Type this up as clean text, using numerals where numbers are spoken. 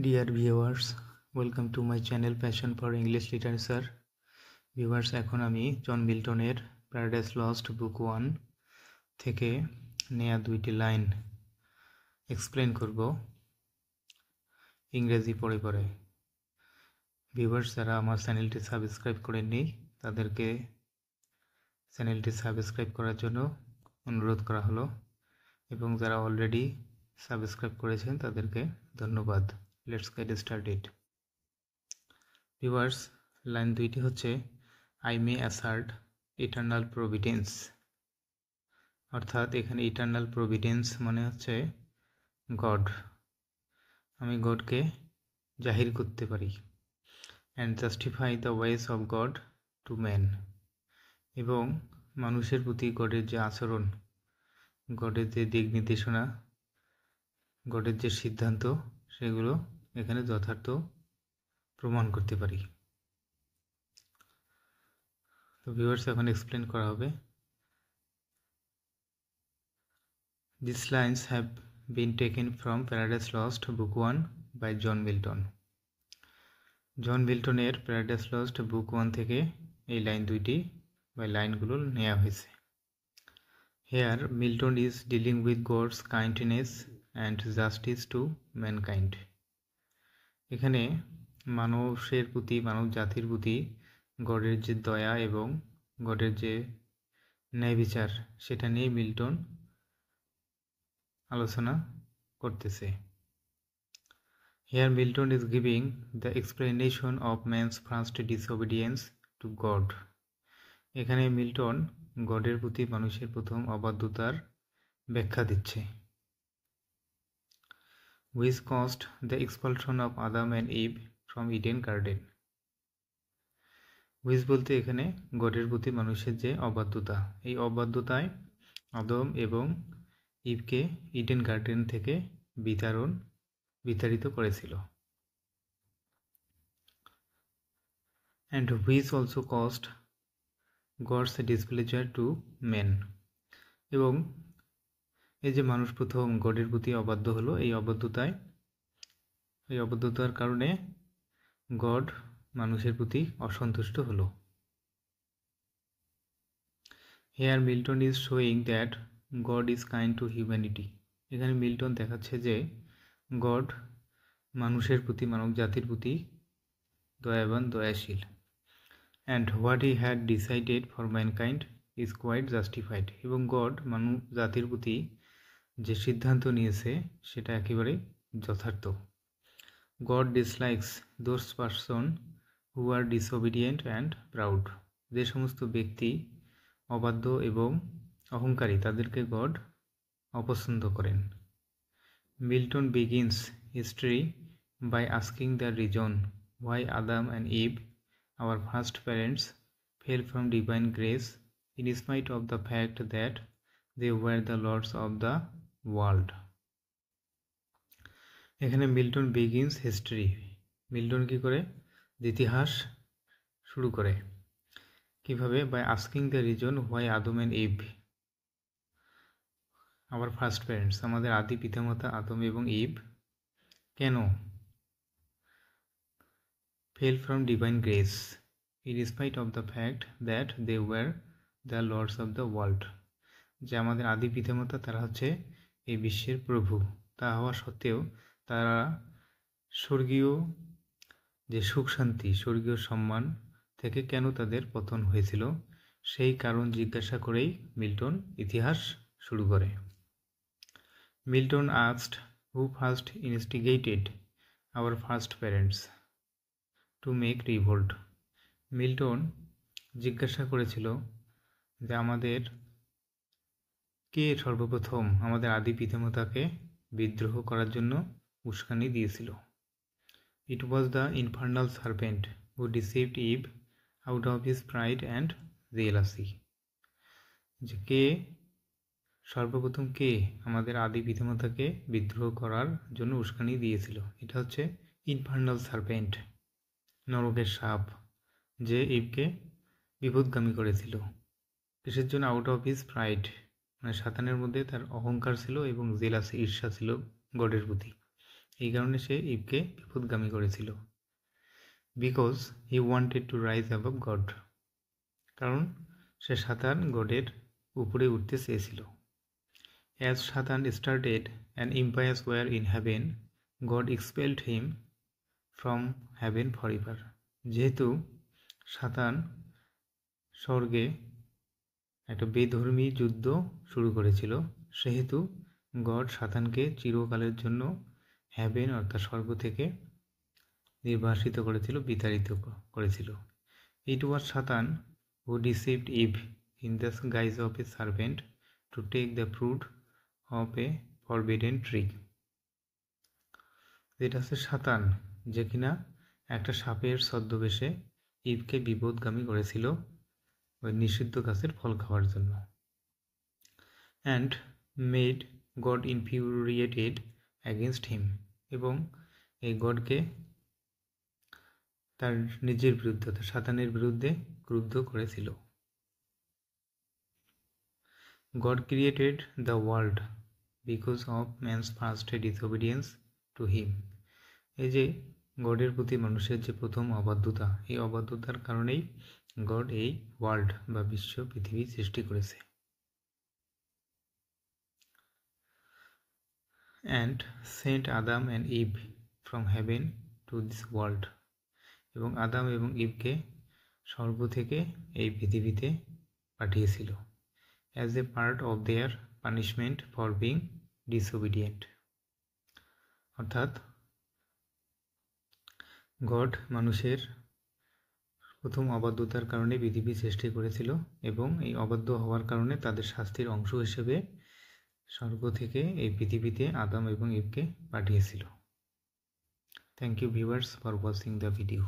Dear viewers, welcome to my channel Passion for English Literature. Viewers, এখন আমি জন মিল্টনের Paradise Lost book 1 থেকে নেয়া দুইটি লাইন এক্সপ্লেন করব ইংরেজি পড়ে পড়ে। ভিউয়ার্স, যারা আমার চ্যানেলটি সাবস্ক্রাইব করেননি তাদেরকে চ্যানেলটি সাবস্ক্রাইব করার জন্য অনুরোধ করা হলো, এবং যারা অলরেডি সাবস্ক্রাইব করেছেন তাদেরকে ধন্যবাদ। Let's get started. Viewers, line দুইটি হচ্ছে I may assert eternal Providence, অর্থাৎ এখানে ইটার্নাল প্রভিডেন্স মানে হচ্ছে গড। আমি গডকে জাহির করতে পারি। And justify the ways of god to man, এবং মানুষের প্রতি গডের যে আচরণ, গডের যে দিক নির্দেশনা, গডের যে সিদ্ধান্ত, সেগুলো এখানে যথার্থ প্রমাণ করতে পারি। তো ভিউয়ার্স, এখন এক্সপ্লেন করা হবে। These lines have been taken from Paradise Lost Book 1 by John Milton. John মিল্টনের প্যারাডাইস লস্ট বুক 1 থেকে এই লাইন দুইটি বা লাইনগুলো নেওয়া হয়েছে। Here Milton is dealing with God's kindness and justice to mankind. এখানে মানুষের প্রতি, মানব জাতির প্রতি গডের যে দয়া এবং গডের যে ন্যায় বিচার, সেটা নিয়ে মিল্টন আলোচনা করতেছে। Here Milton is giving the explanation of man's first disobedience to God. এখানে মিল্টন গডের প্রতি মানুষের প্রথম অবাধ্যতার ব্যাখ্যা দিচ্ছে। Which caused the expulsion of Adam and Eve from Eden Garden. Which বলতে এখানে গডের প্রতি মানুষের যে অবাধ্যতা, এই অবাধ্যতায় আদম এবং ইভকে ইডেন গার্ডেন থেকে বিতাড়িত করেছিল। And which also caused God's displeasure to men. এবং এই যে মানুষ প্রথম গডের প্রতি অবাধ্য হলো, এই অবাধ্যতার কারণে গড মানুষের প্রতি অসন্তুষ্ট হলো। Here Milton is showing that God is kind to humanity. এখানে মিল্টন দেখাচ্ছে যে গড মানুষের প্রতি, মানব জাতির প্রতি দয়াবান, দয়াশীল। And what he had decided for mankind is quite justified. এবং গড মানব জাতির প্রতি যে সিদ্ধান্ত নিয়েছে সেটা একেবারে যথার্থ। God dislikes those person who are disobedient and proud. যে সমস্ত ব্যক্তি অবাধ্য এবং অহংকারী, তাদেরকে গড অপছন্দ করেন। Milton begins history by asking the reason why Adam and Eve, our first parents, fell from divine grace in spite of the fact that they were the lords of the world. এখানে Milton begins history, Milton কি করে ইতিহাস শুরু করে, কিভাবে? by asking the reason why Adam and Eve, our first parents, আমাদের আদি পিতামাতা আদম এবং ইভ কেন fell from divine grace in spite of the fact that they were the lords of the world. যে আমাদের আদি পিতামাতা তারা হচ্ছে এই বিশ্বের প্রভু, তা হওয়া সত্ত্বেও তারা স্বর্গীয় যে সুখ শান্তি, স্বর্গীয় সম্মান থেকে কেন তাদের পতন হয়েছিল, সেই কারণ জিজ্ঞাসা করেই মিল্টন ইতিহাস শুরু করে। Milton asked who first instigated our first parents to make revolt. Milton জিজ্ঞাসা করেছিল যে আমাদের কে সর্বপ্রথম আমাদের আদি পিতামাতাকে বিদ্রোহ করার জন্য উস্কানি দিয়েছিল। It was the infernal serpent who deceived Eve out of his pride and jealousy. যে কে সর্বপ্রথম কে আমাদের আদি পিতামাতাকে বিদ্রোহ করার জন্য উস্কানি দিয়েছিল, এটা হচ্ছে ইনফার্নাল সার্পেন্ট, নরকের সাপ, যে ইভকে বিপদগামী করেছিল। কিসের জন্য? আউট অফ হিজ প্রাইড, মানে সাতানের মধ্যে তার অহংকার ছিল এবং জেলাসি, ঈর্ষা ছিল গডের প্রতি। এই কারণে সে ইভকে বিপদগামী করেছিল। Because he wanted to rise above God, কারণ সে সাতান গডের উপরে উঠতে চেয়েছিল। As Satan started an impious war in heaven, God expelled him from heaven forever. যেহেতু সাতান স্বর্গে একটা বেধর্মী যুদ্ধ শুরু করেছিল, সেহেতু গড সাতানকে চিরকালের জন্য হ্যাভেন অর্থাৎ স্বর্গ থেকে নির্বাসিত করেছিল, বিতাড়িত করেছিল। It was Satan who deceived Eve in the guise of a serpent to take the fruit of a forbidden tree. যেটা হচ্ছে সাতান, যে কিনা একটা সাপের ছদ্মবেশে ইভকে বিপদগামী করেছিল ওই নিষিদ্ধ গাছের ফল খাওয়ার জন্য। And made God infuriated against him, এবং এই গডকে তার নিজের বিরুদ্ধে অর্থাৎ সাতানের বিরুদ্ধে ক্রুদ্ধ করেছিল। God created the world because of man's first disobedience to him. এই যে গডের প্রতি মানুষের যে প্রথম অবাধ্যতা, এই অবাধ্যতার কারণেই গড এই ওয়ার্ল্ড বা বিশ্ব পৃথিবী সৃষ্টি করেছে। And sent Adam and Eve from heaven to this world, এবং আদাম এবং ইভকে স্বর্গ থেকে এই পৃথিবীতে পাঠিয়েছিল as a part of their punishment for being disobedient. অর্থাৎ গড মানুষের প্রথম অবাধ্যতার কারণে পৃথিবী সৃষ্টি করেছিল, এবং এই অবাধ্য হওয়ার কারণে তাদের শাস্তির অংশ হিসেবে স্বর্গ থেকে এই পৃথিবীতে আদাম এবং ইভকে পাঠিয়েছিল। Thank you viewers for watching the video.